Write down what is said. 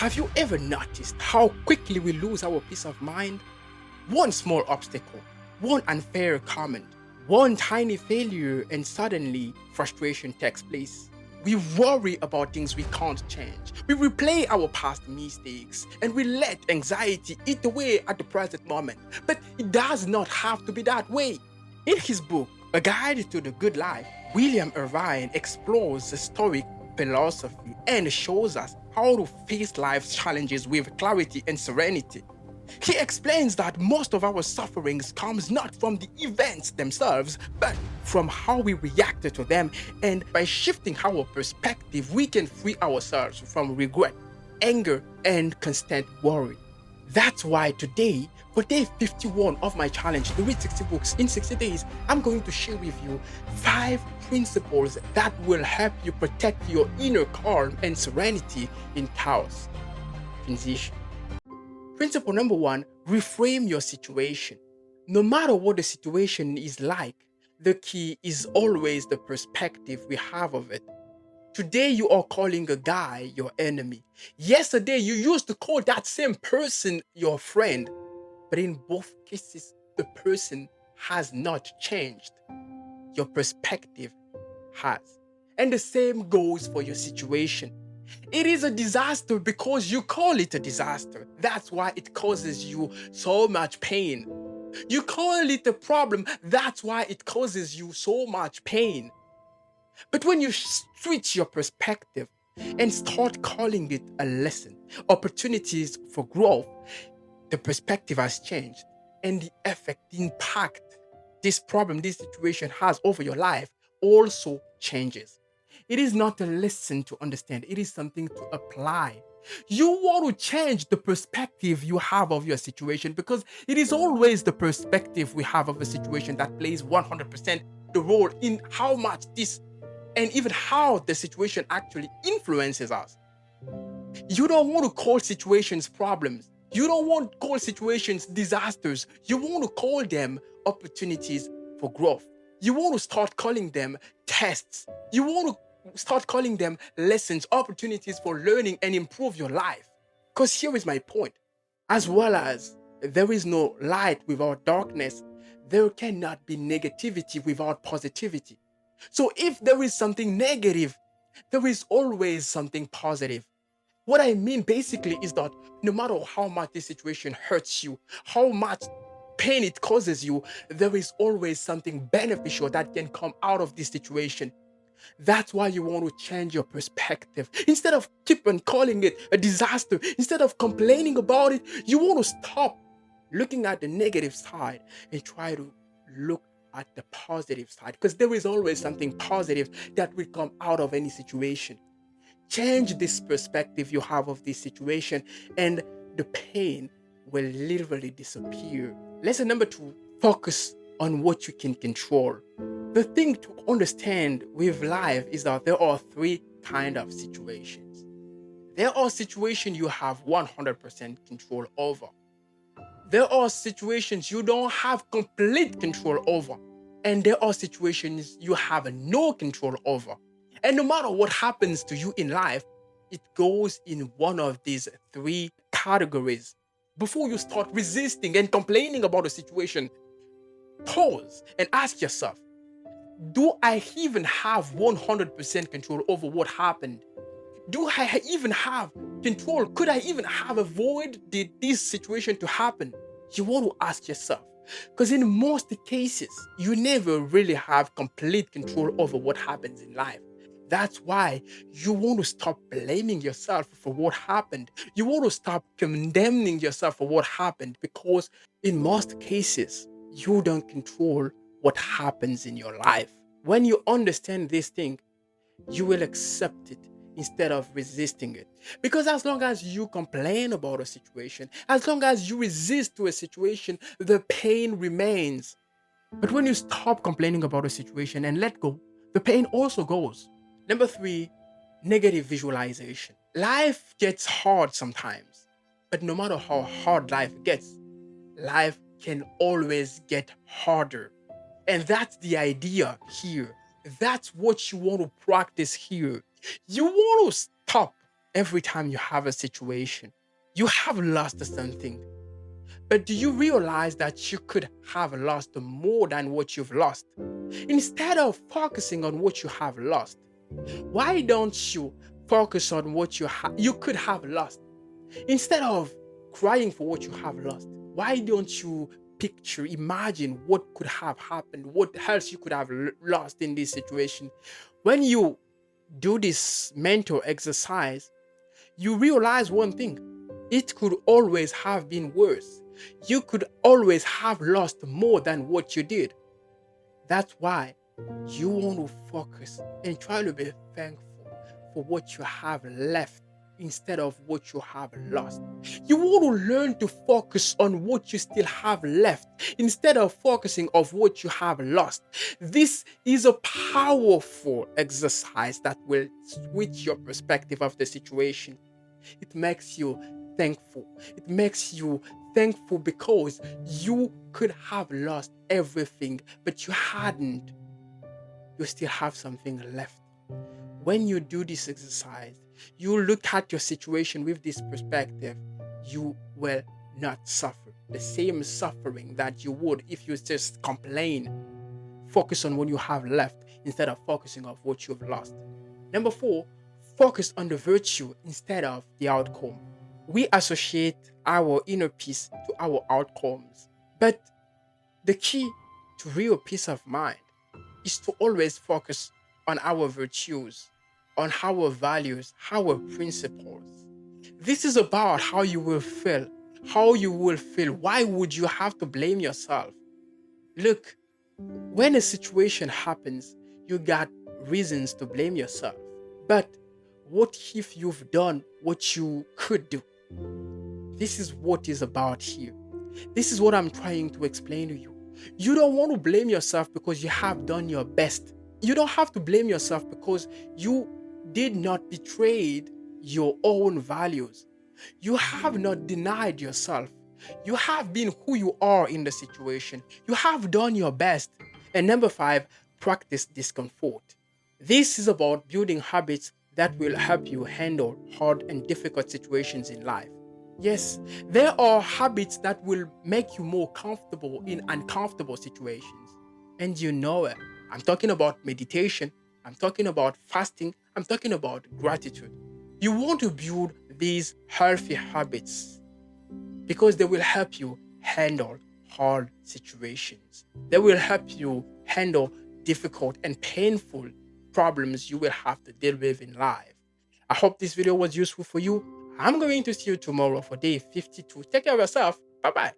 Have you ever noticed how quickly we lose our peace of mind? One small obstacle, one unfair comment, one tiny failure, and suddenly frustration takes place. We worry about things we can't change. We replay our past mistakes and we let anxiety eat away at the present moment. But it does not have to be that way. In his book, A Guide to the Good Life, William Irvine explores the Stoic philosophy and shows us how to face life's challenges with clarity and serenity. He explains that most of our sufferings comes not from the events themselves, but from how we reacted to them, and by shifting our perspective, we can free ourselves from regret, anger, and constant worry. That's why today, for day 51 of my challenge to read 60 books in 60 days, I'm going to share with you 5 principles that will help you protect your inner calm and serenity in chaos. Transition. Principle number 1, reframe your situation. No matter what the situation is like, the key is always the perspective we have of it. Today, you are calling a guy your enemy. Yesterday, you used to call that same person your friend. But in both cases, the person has not changed. Your perspective has. And the same goes for your situation. It is a disaster because you call it a disaster. That's why it causes you so much pain. You call it a problem. That's why it causes you so much pain. But when you switch your perspective and start calling it a lesson, opportunities for growth, the perspective has changed, and the effect, the impact this problem, this situation has over your life also changes. It is not a lesson to understand, it is something to apply. You want to change the perspective you have of your situation because it is always the perspective we have of a situation that plays 100% the role in how much this and even how the situation actually influences us. You don't want to call situations problems. You don't want to call situations disasters. You want to call them opportunities for growth. You want to start calling them tests. You want to start calling them lessons, opportunities for learning and improve your life. Because here is my point. As well as there is no light without darkness, there cannot be negativity without positivity. So if there is something negative, there is always something positive. What I mean basically is that no matter how much this situation hurts you, how much pain it causes you, there is always something beneficial that can come out of this situation. That's why you want to change your perspective. Instead of keep on calling it a disaster, instead of complaining about it, you want to stop looking at the negative side and try to look at the positive side because there is always something positive that will come out of any situation. Change this perspective you have of this situation, and the pain will literally disappear. Lesson number 2, focus on what you can control. The thing to understand with life is that there are 3 kind of situations. There are situations you have 100% control over. There are situations you don't have complete control over. And there are situations you have no control over. And no matter what happens to you in life, it goes in one of these 3 categories. Before you start resisting and complaining about a situation, pause and ask yourself, do I even have 100% control over what happened? Do I even have control? Could I even have avoided this situation to happen? You want to ask yourself. Because in most cases, you never really have complete control over what happens in life. That's why you want to stop blaming yourself for what happened. You want to stop condemning yourself for what happened because in most cases, you don't control what happens in your life. When you understand this thing, you will accept it instead of resisting it. Because as long as you complain about a situation, as long as you resist to a situation, the pain remains. But when you stop complaining about a situation and let go, the pain also goes. Number 3, negative visualization. Life gets hard sometimes, but no matter how hard life gets, life can always get harder. And that's the idea here. That's what you want to practice here. You want to stop every time you have a situation, you have lost something. But do you realize that you could have lost more than what you've lost? Instead of focusing on what you have lost, why don't you focus on what you could have lost? Instead of crying for what you have lost, why don't you imagine what could have happened, what else you could have lost in this situation? When you do this mental exercise, you realize one thing: it could always have been worse. You could always have lost more than what you did. That's why you want to focus and try to be thankful for what you have left instead of what you have lost. You want to learn to focus on what you still have left instead of focusing on what you have lost. This is a powerful exercise that will switch your perspective of the situation. It makes you thankful. It makes you thankful because you could have lost everything, but you hadn't. You still have something left. When you do this exercise, you look at your situation with this perspective, you will not suffer the same suffering that you would if you just complain. Focus on what you have left instead of focusing on what you've lost. Number 4, focus on the virtue instead of the outcome. We associate our inner peace to our outcomes, but the key to real peace of mind is to always focus on our virtues, on our values, our principles. This is about how you will feel. How you will feel. Why would you have to blame yourself? Look, when a situation happens, you got reasons to blame yourself. But what if you've done what you could do? This is what is about here. This is what I'm trying to explain to you. You don't want to blame yourself because you have done your best. You don't have to blame yourself because you did not betray your own values. You have not denied yourself. You have been who you are in the situation. You have done your best. And number 5, practice discomfort. This is about building habits that will help you handle hard and difficult situations in life. Yes, there are habits that will make you more comfortable in uncomfortable situations. And you know it. I'm talking about meditation. I'm talking about fasting. I'm talking about gratitude. You want to build these healthy habits because they will help you handle hard situations. They will help you handle difficult and painful problems you will have to deal with in life. I hope this video was useful for you. I'm going to see you tomorrow for day 52. Take care of yourself. Bye bye.